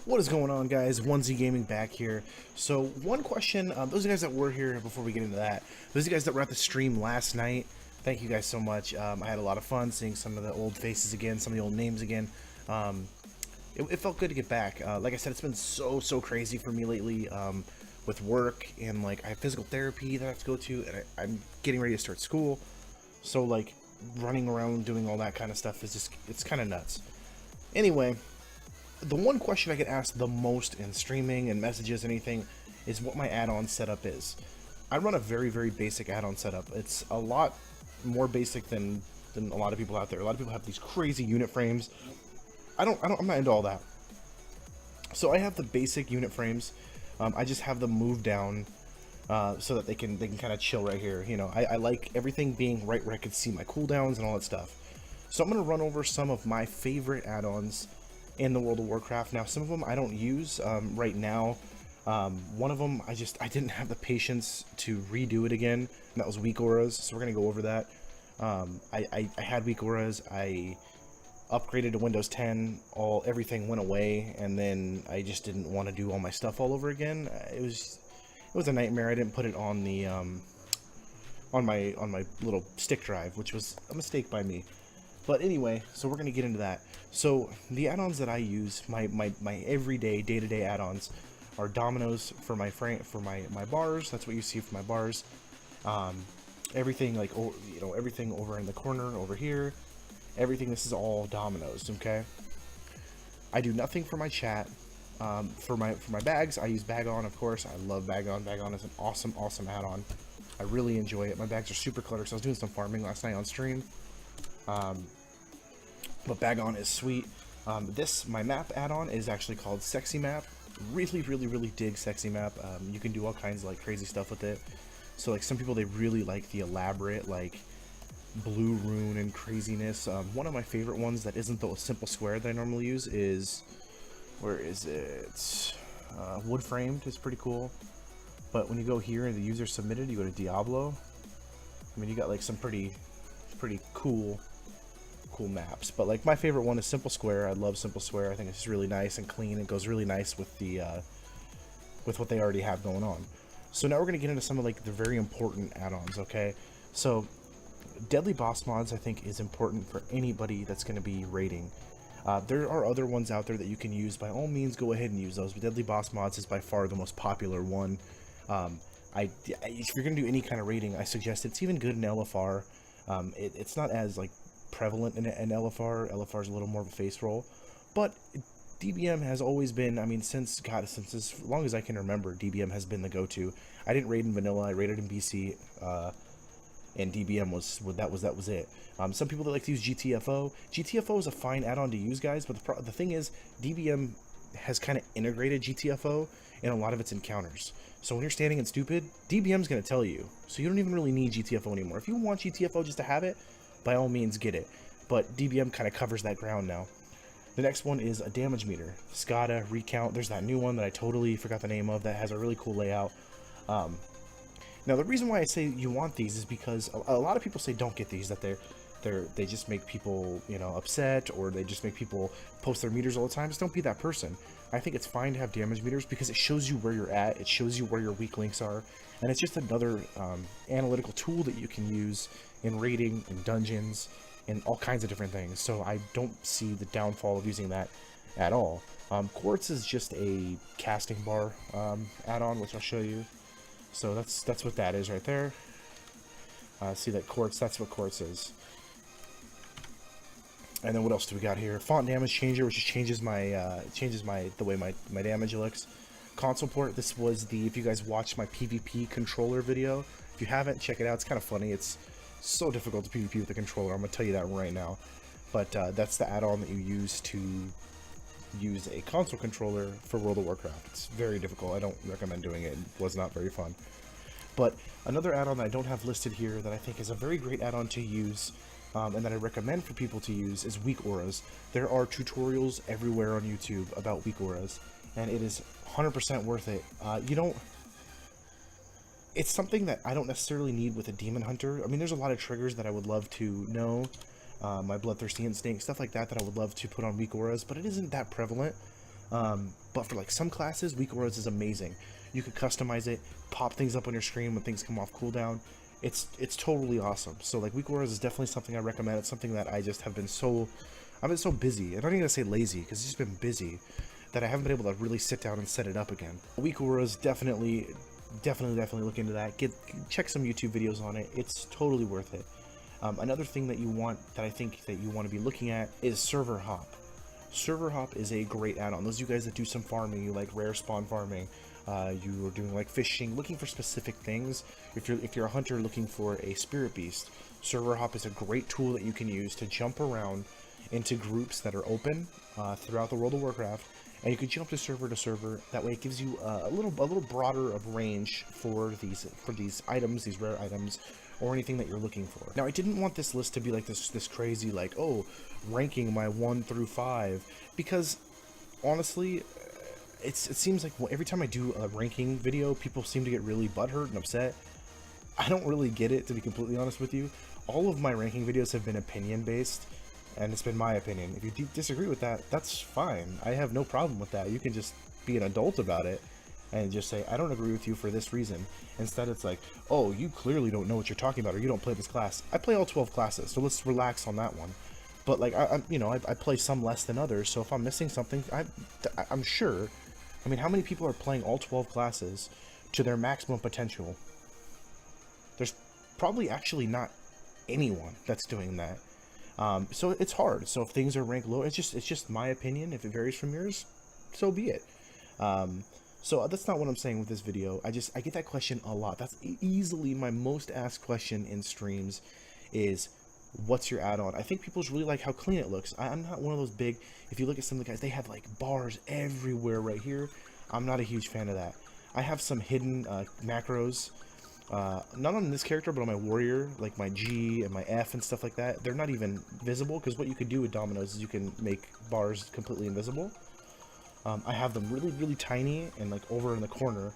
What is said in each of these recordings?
What is going on, guys? Wunzy Gaming back here. So, one question, those guys that were here before we get into that, those guys that were at the stream last night, thank you guys so much. I had a lot of fun seeing some of the old faces again, some of the old names again. It felt good to get back. Like I said, it's been so crazy for me lately with work, and like I have physical therapy that I have to go to, and I'm getting ready to start school. So like running around doing all that kind of stuff is just, it's kind of nuts. Anyway, the one question I get asked the most in streaming and messages, anything, is what my add-on setup is. I run a very basic add-on setup. It's a lot more basic than a lot of people out there. A lot of people have these crazy unit frames. I'm not into all that. So I have the basic unit frames. I just have them moved down so that they can kind of chill right here. You know, I like everything being right where I can see my cooldowns and all that stuff. So I'm gonna run over some of my favorite add-ons in the World of Warcraft. Now, some of them I don't use right now. One of them I didn't have the patience to redo it again, and that was weak auras. So we're gonna go over that. I had weak auras. I upgraded to Windows 10. Everything went away, and then I just didn't want to do all my stuff all over again. It was a nightmare. I didn't put it on the on my little stick drive, which was a mistake by me. But anyway, so we're gonna get into that. So the add-ons that I use, my everyday, day-to-day add-ons, are dominoes for my bars. That's what you see for my bars. Everything like, you know, everything over in the corner over here. Everything. This is all dominoes. Okay. I do nothing for my chat. For my bags, I use Bag On, of course. I love Bag On. Bag On is an awesome add-on. I really enjoy it. My bags are super cluttered, so I was doing some farming last night on stream. But Bag On is sweet. My map add-on is actually called Sexy Map. Really dig Sexy Map. You can do all kinds of like crazy stuff with it. So like some people, they really like the elaborate like blue rune and craziness. One of my favorite ones that isn't the simple square that I normally use is, where is it? Wood framed is pretty cool. But when you go here and the user submitted, you go to Diablo. I mean, you got like some pretty cool maps. But like my favorite one is Simple Square. I love Simple Square. I think it's just really nice and clean. It goes really nice with the with what they already have going on. So now we're gonna get into some of like the very important add-ons. Okay, so deadly boss mods I think is important for anybody that's going to be raiding. There are other ones out there that you can use. By all means, go ahead and use those, but deadly boss mods is by far the most popular one. If you're going to do any kind of raiding, I suggest it's even good in LFR. It's not as like prevalent in LFR. LFR is a little more of a face roll, but DBM has always been, I mean, since as long as I can remember, DBM has been the go-to. I didn't raid in vanilla. I raided in BC. And DBM that was it. Some people that like to use GTFO. GTFO is a fine add-on to use, guys, but the thing is, DBM has kind of integrated GTFO in a lot of its encounters. So when you're standing and stupid, DBM's going to tell you. So you don't even really need GTFO anymore. If you want GTFO just to have it, by all means get it. But DBM kind of covers that ground now. The next one is a damage meter. SCADA, Recount. There's that new one that I totally forgot the name of that has a really cool layout. Now the reason why I say you want these is because a lot of people say don't get these, that they just make people, you know, upset, or they just make people post their meters all the time. Just don't be that person. I think it's fine to have damage meters because it shows you where you're at, it shows you where your weak links are, and it's just another analytical tool that you can use in raiding, in dungeons, and all kinds of different things. So I don't see the downfall of using that at all. Quartz is just a casting bar add-on, which I'll show you. So that's what that is right there. See that quartz? That's what quartz is. And then what else do we got here? Font damage changer, which just changes the way my damage looks. Console port. This was if you guys watched my PvP controller video. If you haven't, check it out. It's kind of funny. It's so difficult to PvP with the controller. I'm gonna tell you that right now. But that's the add-on that you use to use a console controller for World of Warcraft. It's very difficult. I don't recommend doing it. It was not very fun. But another add-on that I don't have listed here that I think is a very great add-on to use, and that I recommend for people to use, is weak auras. There are tutorials everywhere on YouTube about weak auras, and it is 100% worth it. It's something that I don't necessarily need with a demon hunter. I mean, there's a lot of triggers that I would love to know. My bloodthirsty instinct, stuff like that I would love to put on weak auras, but it isn't that prevalent. But for like some classes, weak auras is amazing. You could customize it, pop things up on your screen when things come off cooldown. It's totally awesome. So like weak auras is definitely something I recommend. It's something that I just have been so, I've been so busy. I don't even say lazy, because it's just been busy, that I haven't been able to really sit down and set it up again. Weak auras, definitely look into that. Check some YouTube videos on it. It's totally worth it. Another thing that you want, that I think that you want to be looking at, is server hop. Server hop is a great add-on. Those of you guys that do some farming, you like rare spawn farming, you are doing like fishing, looking for specific things. If you're a hunter looking for a spirit beast, server hop is a great tool that you can use to jump around into groups that are open throughout the World of Warcraft, and you can jump to server. That way, it gives you a little broader of range for these items, these rare items, or anything that you're looking for. Now, I didn't want this list to be like this crazy, like, oh, ranking my 1 through 5, because honestly, it seems like every time I do a ranking video, people seem to get really butthurt and upset. I don't really get it, to be completely honest with you. All of my ranking videos have been opinion based, and it's been my opinion. If you disagree with that, that's fine. I have no problem with that. You can just be an adult about it and just say, I don't agree with you for this reason. Instead, it's like, oh, you clearly don't know what you're talking about, or you don't play this class. I play all 12 classes, so let's relax on that one. But like, I play some less than others, so if I'm missing something, I'm sure. I mean, how many people are playing all 12 classes to their maximum potential? There's probably actually not anyone that's doing that. So it's hard. So if things are ranked low, it's just my opinion. If it varies from yours, so be it. So that's not what I'm saying with this video. I get that question a lot. That's easily my most asked question in streams, is what's your add-on? I think people just really like how clean it looks. I'm not one of those big, if you look at some of the guys, they have like bars everywhere right here. I'm not a huge fan of that. I have some hidden macros, not on this character, but on my warrior, like my G and my F and stuff like that. They're not even visible, because what you could do with dominoes is you can make bars completely invisible. I have them really tiny and like over in the corner,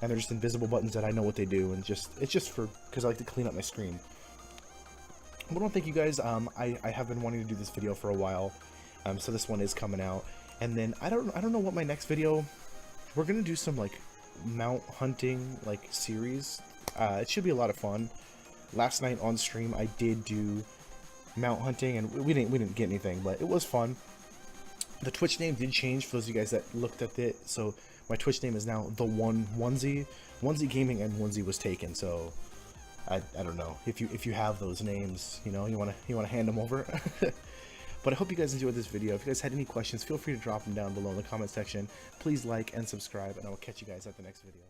and they're just invisible buttons that I know what they do, and it's just for, because I like to clean up my screen. But I don't think you guys, I have been wanting to do this video for a while, so this one is coming out. And then I don't know what my next video, we're gonna do some like mount hunting like series. It should be a lot of fun. Last night on stream I did do mount hunting, and we didn't get anything, but it was fun. The Twitch name did change for those of you guys that looked at it, so my Twitch name is now Wunzy. Wunzy Gaming and Wunzy was taken, so I don't know if you have those names, you know, you wanna hand them over. But I hope you guys enjoyed this video. If you guys had any questions, feel free to drop them down below in the comment section. Please like and subscribe, and I will catch you guys at the next video.